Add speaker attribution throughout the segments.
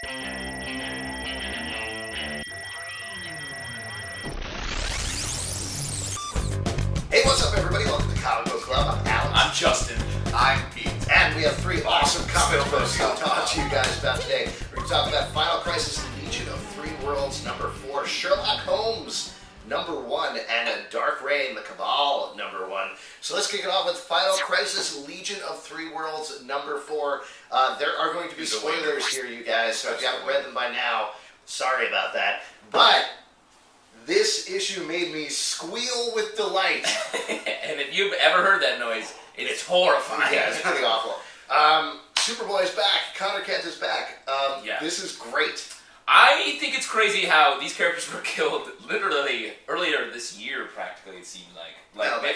Speaker 1: Hey, what's up, everybody? Welcome to Comic Book Club. I'm Alex.
Speaker 2: I'm Justin.
Speaker 3: I'm Pete.
Speaker 1: And we have three awesome comic books to talk to you guys about today. We're going to talk about Final Crisis Legion of Three Worlds, #4, Sherlock Holmes, #1, and A Dark Reign, The Cabal, #1. So let's kick it off with Final Crisis Legion of Three Worlds, #4. There are going to be spoilers here, you guys, so if you haven't read them by now, sorry about that. But this issue made me squeal with delight.
Speaker 2: And if you've ever heard that noise, it's horrifying.
Speaker 1: Yeah, it's pretty awful. Superboy's back. Connor Kent is back.
Speaker 2: Yeah.
Speaker 1: This is great.
Speaker 2: I think it's crazy how these characters were killed literally earlier this year, practically, it seemed like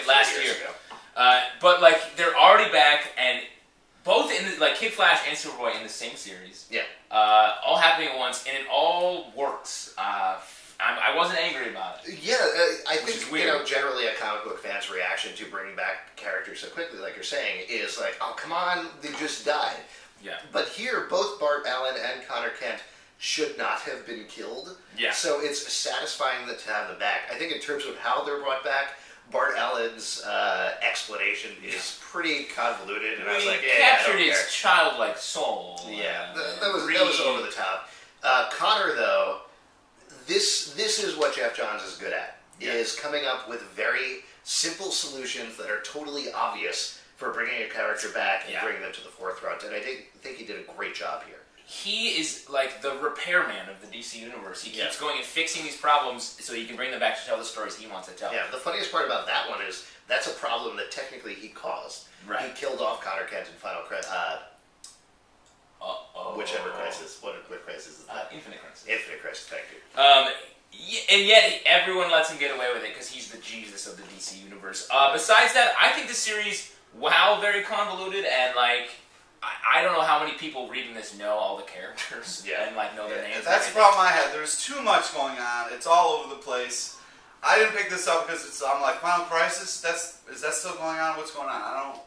Speaker 2: last year. But like they're already back, and both in the, like Kid Flash and Superboy in the same series.
Speaker 1: Yeah.
Speaker 2: All happening at once, and it all works. I wasn't angry about it.
Speaker 1: Yeah, I think generally a comic book fan's reaction to bringing back characters so quickly, like you're saying, is like, oh, come on, they just died.
Speaker 2: Yeah.
Speaker 1: But here, both Bart Allen and Connor Kent should not have been killed.
Speaker 2: Yeah.
Speaker 1: So it's satisfying to have them back. I think in terms of how they're brought back, Bart Allen's explanation is pretty convoluted, and I was like, yeah,
Speaker 2: captured
Speaker 1: I don't
Speaker 2: his
Speaker 1: care.
Speaker 2: childlike soul.
Speaker 1: Yeah, that was over the top. Connor, though, this is what Jeff Johns is good at, is coming up with very simple solutions that are totally obvious for bringing a character back and bringing them to the forefront, and I think he did a great job here.
Speaker 2: He is like the repairman of the DC universe. He keeps going and fixing these problems so he can bring them back to tell the stories he wants to tell.
Speaker 1: Yeah, the funniest part about that one is that's a problem that technically he caused.
Speaker 2: Right.
Speaker 1: He killed off Connor Kent in Final Crisis. Whichever crisis. What crisis is that?
Speaker 2: Infinite Crisis.
Speaker 1: Infinite Crisis, thank you.
Speaker 2: And yet everyone lets him get away with it because he's the Jesus of the DC universe. Besides that, I think the series, while very convoluted and like, I don't know how many people reading this know all the characters and like know their names.
Speaker 3: That's the problem I had. There's too much going on. It's all over the place. I didn't pick this up because I'm like, Final Crisis. Is that still going on? What's going on?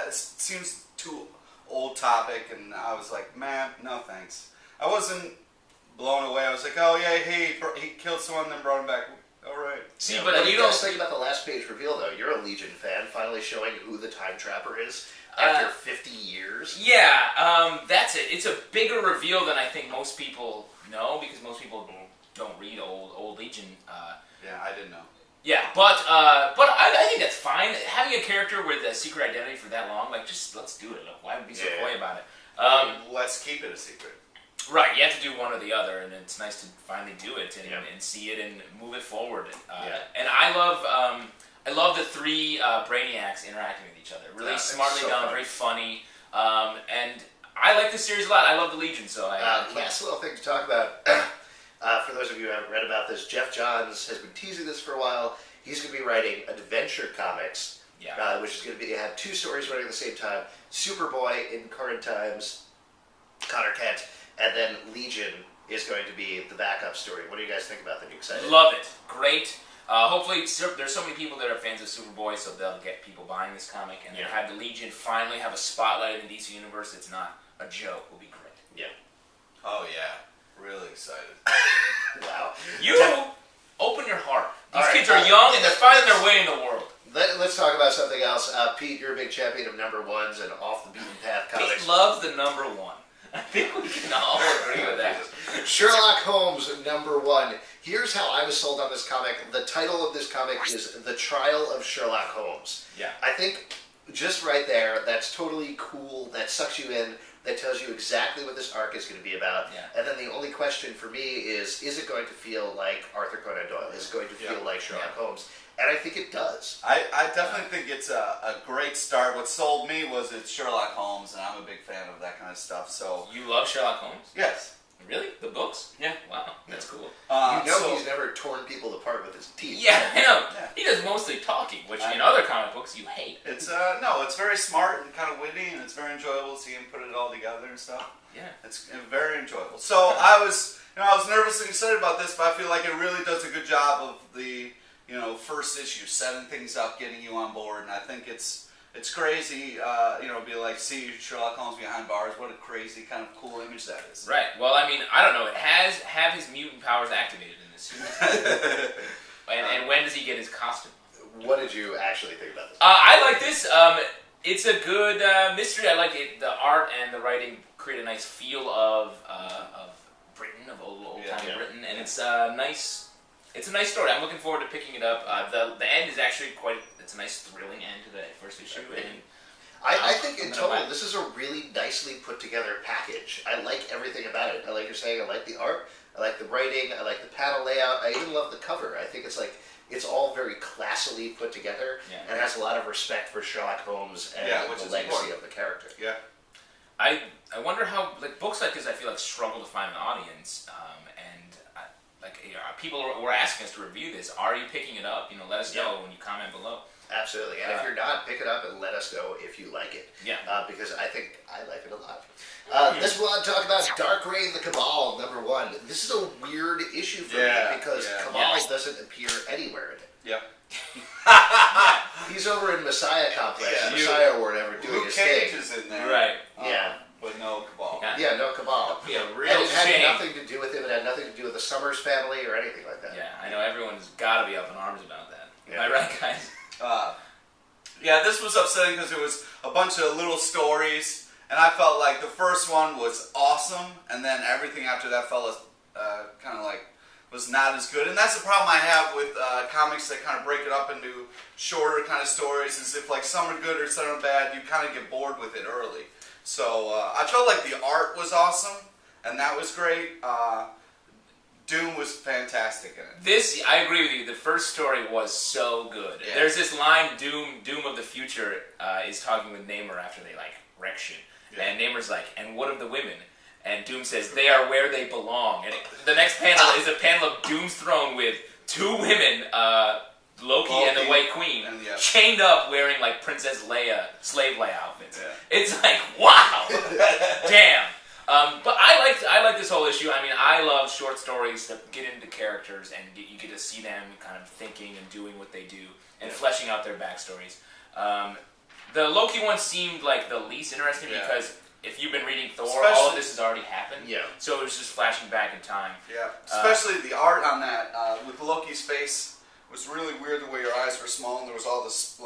Speaker 3: It seems too old topic, and I was like, man, no thanks. I wasn't blown away. I was like, oh yeah, he killed someone, then brought him back. All right.
Speaker 1: See, but what do you guys think about the last page reveal, though? You're a Legion fan, finally showing who the Time Trapper is after 50 years.
Speaker 2: Yeah, that's it. It's a bigger reveal than I think most people know because most people don't read old Legion.
Speaker 3: Yeah, I didn't know.
Speaker 2: Yeah, but I think that's fine. Having a character with a secret identity for that long, like, just let's do it. Why be so coy about it?
Speaker 3: Let's keep it a secret.
Speaker 2: Right, you have to do one or the other, and it's nice to finally do it and see it and move it forward. And I love the three Brainiacs interacting with each other. Really smartly done, very funny. And I like this series a lot. I love the Legion, so
Speaker 1: last little thing to talk about. For those of you who haven't read about this, Jeff Johns has been teasing this for a while. He's going to be writing adventure comics, which is going to have two stories running at the same time. Superboy in current times, Connor Kent, and then Legion is going to be the backup story. What do you guys think about that? Are you excited?
Speaker 2: Love it. Great. Hopefully, there's so many people that are fans of Superboy, so they'll get people buying this comic, and then have the Legion finally have a spotlight in the DC universe. It's not a joke. Will be great.
Speaker 1: Yeah.
Speaker 3: Oh yeah. Really excited.
Speaker 1: Wow.
Speaker 2: You open your heart. These kids are young and they're finding their way in the world.
Speaker 1: Let's talk about something else. Pete, you're a big champion of #1s and off the beaten path comics.
Speaker 2: Pete loves the #1. I think we can all agree with that.
Speaker 1: Sherlock Holmes, #1. Here's how I was sold on this comic. The title of this comic is The Trial of Sherlock Holmes.
Speaker 2: Yeah.
Speaker 1: I think just right there, that's totally cool. That sucks you in. That tells you exactly what this arc is going to be about. Yeah. And then the only question for me is it going to feel like Arthur Conan Doyle? Is it going to feel like Sherlock Holmes? And I think it does.
Speaker 3: I definitely think it's a great start. What sold me was it's Sherlock Holmes, and I'm a big fan of that kind of stuff. So
Speaker 2: you love Sherlock Holmes?
Speaker 3: Yes.
Speaker 2: Really? The books? Yeah. Wow. That's cool.
Speaker 1: He's never torn people apart with his teeth.
Speaker 2: Yeah, I know. Yeah. He does mostly talking, which in other comic books you hate.
Speaker 3: It's it's very smart and kind of witty, and it's very enjoyable to see him put it all together and stuff.
Speaker 2: Yeah.
Speaker 3: It's very enjoyable. So I was nervous and excited about this, but I feel like it really does a good job of the first issue, setting things up, getting you on board, and I think it's It's crazy, be like, see Sherlock Holmes behind bars. What a crazy kind of cool image that is.
Speaker 2: Right. Well, I mean, I don't know. Have his mutant powers activated in this series? and when does he get his costume?
Speaker 1: What did you actually think about this?
Speaker 2: I like this. It's a good mystery. I like it. The art and the writing create a nice feel of Britain, of old-time Britain, and it's nice. It's a nice story. I'm looking forward to picking it up. The end is actually it's a nice thrilling end to the first issue. And
Speaker 1: I think in total, this is a really nicely put together package. I like everything about it. I like you're saying, I like the art, I like the writing, I like the panel layout, I even love the cover. I think it's all very classily put together and has a lot of respect for Sherlock Holmes and the legacy of the character.
Speaker 3: Yeah.
Speaker 2: I wonder how books like this I feel like struggle to find an audience, people were asking us to review this. Are you picking it up? Let us know when you comment below.
Speaker 1: Absolutely, and if you're not, pick it up and let us know if you like it.
Speaker 2: Yeah.
Speaker 1: Because I think I like it a lot. This we'll talk about Dark Reign, the Cabal, #1. This is a weird issue for me because Cabal doesn't appear anywhere in it.
Speaker 3: Yep.
Speaker 1: He's over in Messiah Complex, Messiah or whatever, doing his thing.
Speaker 3: Luke Cage is in there.
Speaker 2: Right.
Speaker 3: But no Cabal.
Speaker 1: Yeah, no Cabal.
Speaker 2: Yeah, real
Speaker 1: and it had
Speaker 2: shame.
Speaker 1: nothing to do with him. It had nothing to do with the Summers family or anything like that.
Speaker 2: Yeah, I know everyone's got to be up in arms about that. Am I right, guys?
Speaker 3: This was upsetting because it was a bunch of little stories, and I felt like the first one was awesome, and then everything after that felt was not as good. And that's the problem I have with comics that kind of break it up into shorter kind of stories. Is if some are good or some are bad, you kind of get bored with it early. So I felt like the art was awesome, and that was great. Doom was fantastic in it.
Speaker 2: I agree with you. The first story was so good.
Speaker 3: Yeah.
Speaker 2: There's this line, Doom of the Future is talking with Namor after they wreck shit. Yeah. And Namor's like, and what of the women? And Doom says, they are where they belong. And the next panel is a panel of Doom's throne with two women, Loki and the White Queen, chained up wearing Princess Leia, slave Leia outfits. Yeah. It's wow! Damn! But I like this whole issue. I mean, I love short stories that get into characters and you get to see them kind of thinking and doing what they do and fleshing out their backstories. The Loki one seemed like the least interesting because if you've been reading Thor, all of this has already happened. Yeah. So it was just flashing back in time. Yeah.
Speaker 3: Especially the art on that with Loki's face was really weird. The way your eyes were small and there was all this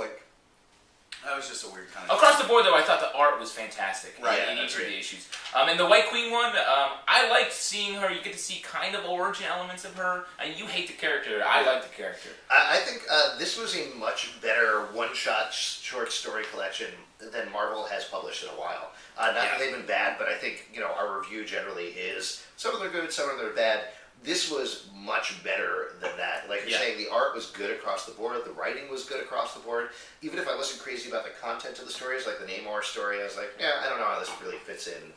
Speaker 3: that was just a weird kind of...
Speaker 2: Across the board, though, I thought the art was fantastic in each of the issues. And the White Queen one, I liked seeing her. You get to see kind of origin elements of her. And you hate the character. I like the character.
Speaker 1: I think this was a much better one-shot short story collection than Marvel has published in a while. Not that they've been bad, but I think our review generally is some of them are good, some of them are bad. This was much better than that. Like you're saying, the art was good across the board. The writing was good across the board. Even if I wasn't crazy about the content of the stories, like the Namor story, I was like, I don't know how this really fits in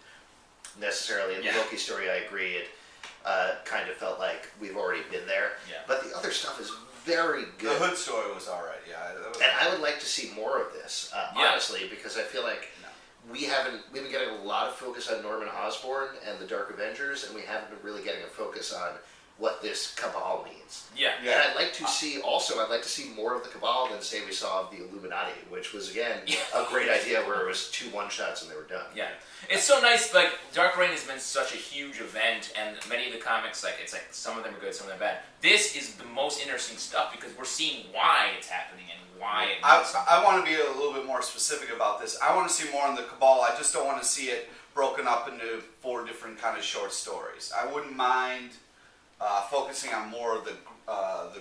Speaker 1: necessarily. And the Loki story, I agree. It kind of felt like we've already been there. Yeah. But the other stuff is very good.
Speaker 3: The Hood story was all right.
Speaker 1: And I would like to see more of this, honestly, because I feel like we've been getting a lot of focus on Norman Osborn and the Dark Avengers, and we haven't been really getting a focus on what this Cabal means. And I'd like to see more of the Cabal than say we saw of the Illuminati, which was again a great idea where it was 2 one-shots and they were done. Yeah.
Speaker 2: It's so nice, Dark Reign has been such a huge event, and many of the comics, it's some of them are good, some of them are bad. This is the most interesting stuff because we're seeing why it's happening and why it
Speaker 3: I want to be a little bit more specific about this. I want to see more on the Cabal. I just don't want to see it broken up into 4 different kind of short stories. I wouldn't mind focusing on more of the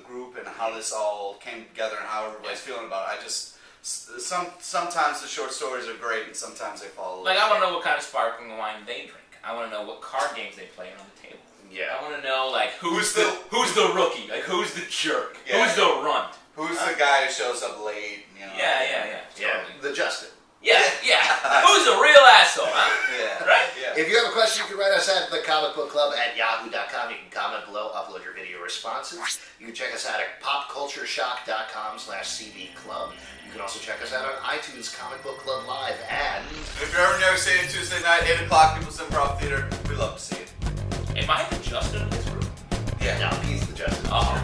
Speaker 3: group and how this all came together and how everybody's feeling about it. I just sometimes the short stories are great and sometimes they fall a little
Speaker 2: I want to know what kind of sparkling wine they drink. I want to know what card games they play on the table. Yeah. I want to know who's the rookie, who's the jerk, who's the runt.
Speaker 3: Who's the guy who shows up late?
Speaker 2: Totally.
Speaker 1: The Justin.
Speaker 2: Yeah. Who's the real asshole, huh? Right?
Speaker 1: Yeah. If you have a question, you can write us at thecomicbookclub@yahoo.com. You can comment below, upload your video responses. You can check us out at popcultureshock.com/cbclub. You can also check us out on iTunes, Comic Book Club Live, and...
Speaker 3: If you're ever never seeing it Tuesday night, 8 o'clock, People's Improv Theater, we love to see it.
Speaker 2: Am I the Justin in this room?
Speaker 1: Yeah. No, he's the Justin.
Speaker 2: Oh.